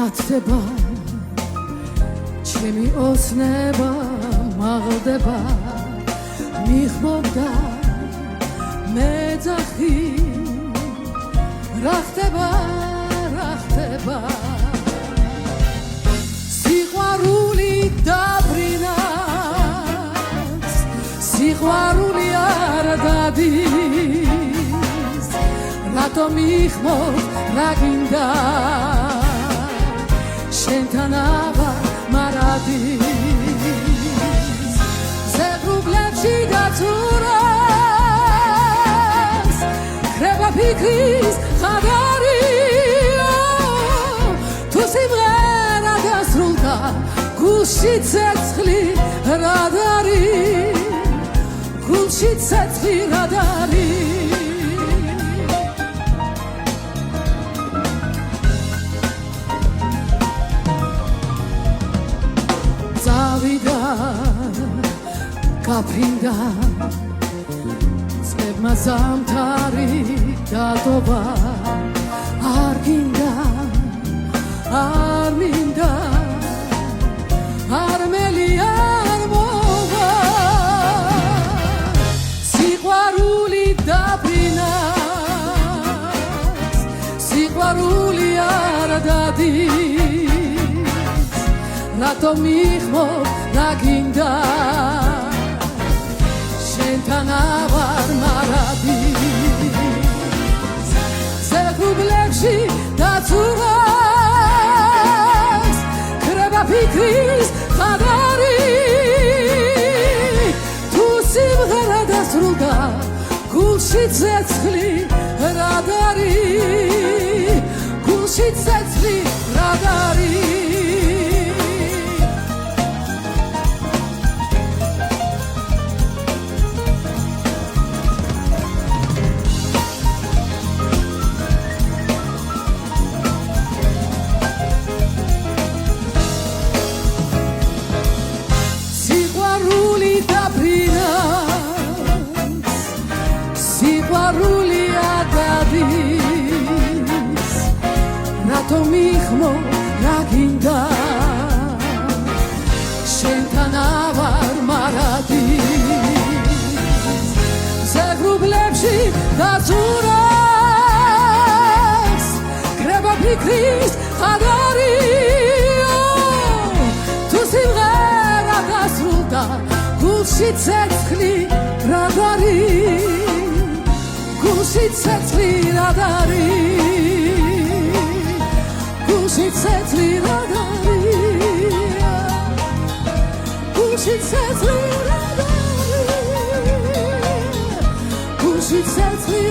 გაცდება ჩემი ოცნება მაღლდება მიხმობდა მეძახი რა ხდება სიყვარული დაბრინავს სიყვარული არ დადის რატომ იხმობ რა გინდა შენთან აღარ მარადის ზეღრუბლებში დაცურავს ხრება ფიქრის ხადარი თუ სიმღერა დასრულდა გულში ცეცხლი რად არის გულში ცეცხლი რად არის წავიდა გაფრინდა წებმა ზამთარი დატოვა არ გინდა არ მინდა არ მელი არ მოვა სიყვარული დაბრინავს სიყვარული არ დადის რატომ იხმობ რა გინდა შენთან აღარ მარადის ზეღრუბლებში დაცურავს ხრება ფიქრის ხადარი თუ სიმღერა დასრულდა გულში ცეცხლი რად არის გულში ცეცხლი რად არის სიყვარული არ დადის რატომ იხმობ რა გინდა შენთან აღარ მარადის ზეღრუბლებში დაცურავს ხრება ფიქრის ხადარი თუ სიმღერა დასრულდა გულში ცეცხლი რად არის გულში ცეცხლი რად არის გულში ცეცხლი რად არის გულში ცეცხლი რად არის გულში ცეცხლი